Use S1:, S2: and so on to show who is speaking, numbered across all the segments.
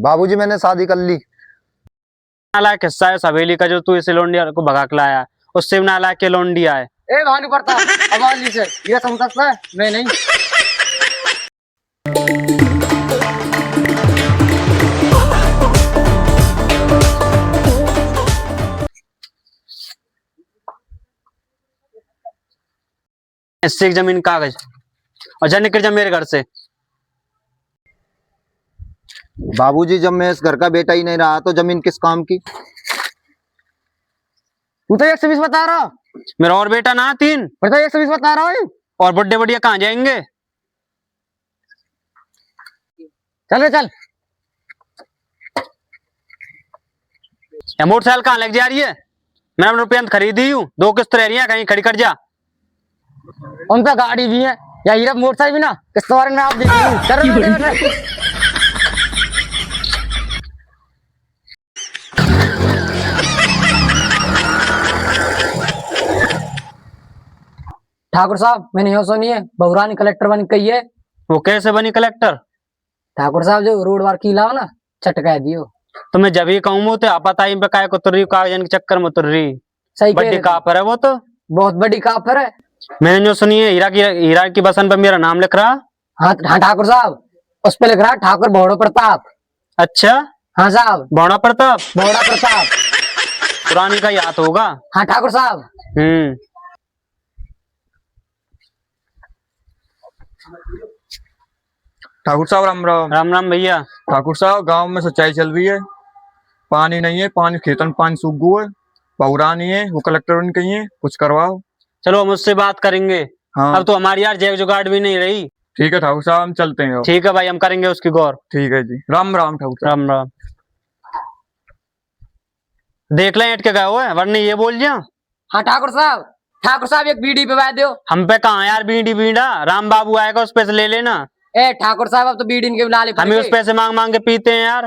S1: बाबूजी मैंने शादी कर ली।
S2: नालायक हिस्सा है सवेली का जो तू इस लोंडिया को भगा के लाया, उससे भी नालायक के लोंडिया है।
S3: ए भानु प्रताप आवाज से ये समझता है मैं नहीं।
S2: इससे एक जमीन कागज और जा निकल जा मेरे घर से।
S1: बाबूजी जब मैं इस घर का बेटा ही नहीं रहा तो जमीन किस काम की?
S3: तू तो 120 बता रहा।
S2: मेरा और बेटा ना 3
S3: मैं तो 120 बता रहा हूँ।
S2: और बुड्ढे बढ़िया कहाँ जाएंगे?
S3: चल रे चल।
S2: मोटरसाइकिल कहाँ लग जा रही है? मैंने अपने रुपये खरीदी हूँ, 2 किस्त रह रही है, कहीं खड़ी कर जा।
S3: उन पे गाड़ी भी है या हीरा मोटरसाइकिल भी ना किस्त वाले ने आप देख ली। चल ठाकुर साहब मैंने यो सुनी है बहुरानी कलेक्टर बन गई है।
S2: वो कैसे बनी कलेक्टर?
S3: ठाकुर साहब जो रोड वार की लाओ ना चटका दियो।
S2: तो मैं जब ही कहूँ तो आपता ही पे काय को उतर रही, कागजन के चक्कर में उतर रही।
S3: सही
S2: बड़ी काफर है वो तो,
S3: बहुत बड़ी काफर है।
S2: मैंने जो सुनी है हीरा की बसन पर मेरा नाम लिख रहा।
S3: हाँ ठाकुर साहब उस पे लिख रहा ठाकुर भौड़ो प्रताप।
S2: अच्छा
S3: हाँ साहब
S2: भौड़ा प्रताप।
S3: भौड़ा प्रताप
S2: पुरानी का याद होगा।
S3: हाँ ठाकुर साहब।
S4: ठाकुर साहब राम राम।
S2: राम राम भैया।
S4: ठाकुर साहब गांव में सच्चाई चल रही है, पानी नहीं है, पानी खेतन में पानी सूख गया है, बहुरा नहीं है, वो कलेक्टर बन गई है, कुछ करवाओ।
S2: चलो हम उससे बात करेंगे।
S4: हाँ
S2: अब तो हमारी यार जेब जुगाड़ भी नहीं रही।
S4: ठीक है ठाकुर साहब हम चलते हैं।
S2: ठीक है भाई हम करेंगे उसकी गौर।
S4: ठीक है जी राम राम ठाकुर साहब।
S2: राम राम। देख ले एट के गए हुए वरना ये बोल जा।
S3: हाँ ठाकुर साहब एक बीड़ी पे बाय दो।
S2: हम पे कहाँ यार बीड़ी बीड़ा, राम बाबू आएगा उस पे से ले लेना।
S3: ए ठाकुर साहब अब तो बीड़ी इनके नाले
S2: हमें उस पैसे मांग मांग के पीते हैं यार।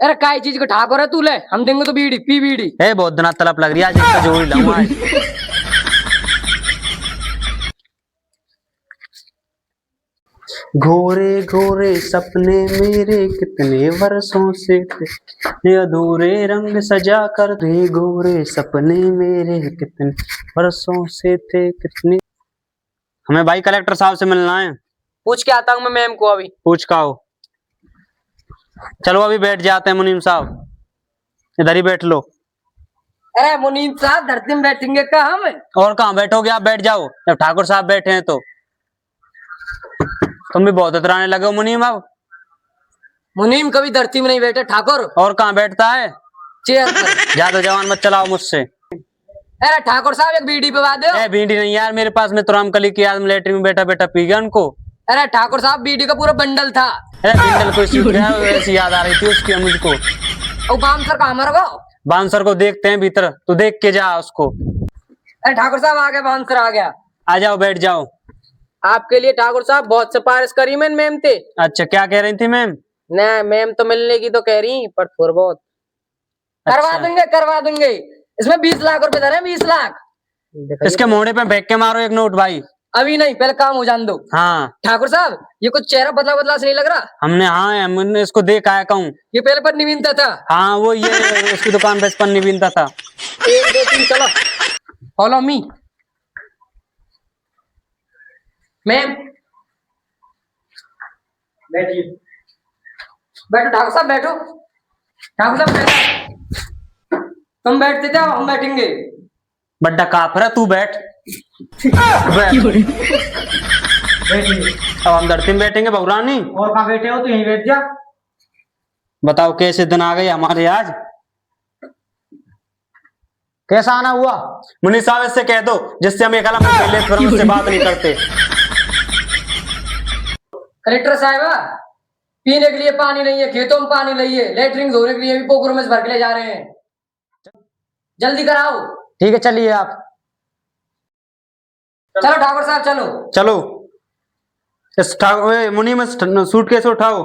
S3: अरे काय चीज को ठाकुर है तू ले हम देंगे तो बीड़ी पी बीड़ी।
S2: बहुत दिना तलब लग रही है आज इसका जोड़ लाऊं आज। घोरे घोरे सपने मेरे कितने वर्षों से थे, अधूरे रंग सजा कर दे। घोरे सपने मेरे कितने वर्षों से थे, कितने। हमें भाई कलेक्टर साहब से मिलना है।
S3: पूछ के आता हूँ मैं मैम को अभी।
S2: पूछ का हो। चलो अभी बैठ जाते हैं मुनीम साहब, इधर ही बैठ लो।
S3: अरे मुनीम साहब धरती में बैठेंगे क्या हम?
S2: और कहाँ बैठोगे आप, बैठ जाओ। जब ठाकुर साहब बैठे हैं तो तुम भी बहुत इतराने लगे हो मुनीम। अब
S3: मुनीम कभी धरती में नहीं बैठे ठाकुर।
S2: और कहाँ बैठता है?
S3: चेयर पर।
S2: ज्यादा जवान मत चलाओ मुझसे।
S3: अरे ठाकुर साहब एक बीड़ी पे बात दो।
S2: बीड़ी नहीं यार मेरे पास, में तो रामकली की याद में लेटरिन में बैठा बैठा पी गया उनको।
S3: अरे ठाकुर साहब बीड़ी का पूरा बंडल था।
S2: बंडल को ऐसी याद आ रही थी उसकी मुझको।
S3: और बांसर कहाँ मर गो?
S2: बांसर को देखते हैं भीतर, तू देख के जा उसको।
S3: अरे ठाकुर साहब आ गया, बांसर आ गया।
S2: आ जाओ बैठ जाओ।
S3: आपके लिए ठाकुर साहब बहुत सिफारिश करी मैम थे।
S2: अच्छा क्या कह रही थी मैम?
S3: न मैम तो मिलने की तो कह रही पर थोड़ा बहुत करवा देंगे। इसमें 20 लाख रुपए धरे, 20 लाख।
S2: इसके मोड़े पे फेंक के मारो एक नोट भाई।
S3: अभी नहीं, पहले काम हो जान दो।
S2: हाँ
S3: ठाकुर साहब ये कुछ चेहरा बदला बदला से नहीं लग रहा।
S2: हमने इसको देखा है कहूँ।
S3: ये पहले पर निविनता था।
S2: हाँ वो ये उसकी दुकान पे पन्नी बीनता था।
S3: 1 2 3 चलो फॉलो मी। मैम बैठिए। बैठो ठाकुर साहब बैठो। ठाकुर साहब बैठो। तुम बैठते थे हम बैठेंगे।
S2: बड्डा काफरा तू बैठ। अब हम धरती में बैठेंगे बहुरानी।
S3: और कहाँ बैठे हो? तो यहीं बैठ जा।
S2: बताओ कैसे दिन आ गए हमारे आज।
S3: कैसा आना हुआ?
S2: मुनीम साहब इससे कह दो जिससे हम एक पहले फिर उससे बात नहीं करते।
S3: कलेक्टर साहब पीने के लिए पानी नहीं है, खेतों में पानी नहीं है, लेटरिन धोने के लिए भी पोखरों में भर के ले जा रहे हैं। जल्दी कराओ। ठीक है चलिए आप। चलो ठाकुर साहब चलो।
S2: चलो इस मुनीम सूटकेस उठाओ।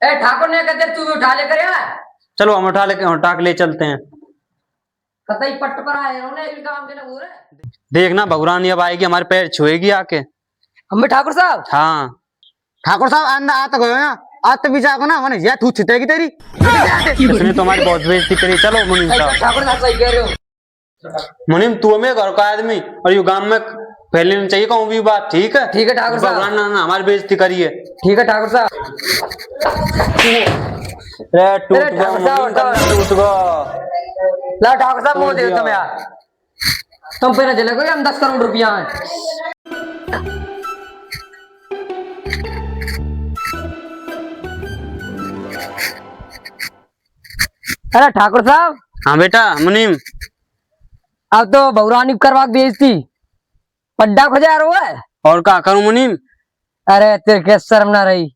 S3: ए ठाकुर ने कहते तू भी उठा ले कर यार।
S2: चलो हम उठा के ले चलते हैं।
S3: कतई पट्ट पर आए उन्होंने काम के ना हो रहे।
S2: देखना भगवान अब आएगी हमारे पैर छुएगी आके।
S3: हम ठाकुर साहब।
S2: हाँ
S3: ठाकुर साहब अंदर आ तो गए हैं।
S1: आज तो भी जाओ ना, मैंने यह तू छिटेगी तेरी।
S2: इसने तो हमारी बहुत बेइज्जती करी। चलो मुनीम साहब।
S3: ठाकुर साहब सही कह रहे हो।
S2: मुनीम तू हमें घर का आदमी और ये गांव में फैलनी नहीं चाहिए कहूँ भी बात, ठीक है?
S3: ठीक है ठाकुर साहब।
S2: भगवान ना हमारी बेइज्जती करी है।
S3: ठीक है ठाकुर साहब।
S2: रे टूट
S3: अरे
S2: गया
S3: ठाकुर साहब,
S2: मुनीम का, टूट गया।
S3: ला ठाकुर साहब वो दे
S2: दिया।
S3: तुम यार, तुम पे ना चले हम 10 करोड़ रुपया है। अरे ठाकुर साहब,
S2: हाँ बेटा मुनीम।
S3: अब तो बहुरानी करवा के बेचती पड्डा खो जा रहा है।
S2: और क्या करूं मुनीम?
S3: अरे तेरे के शर्म ना रही।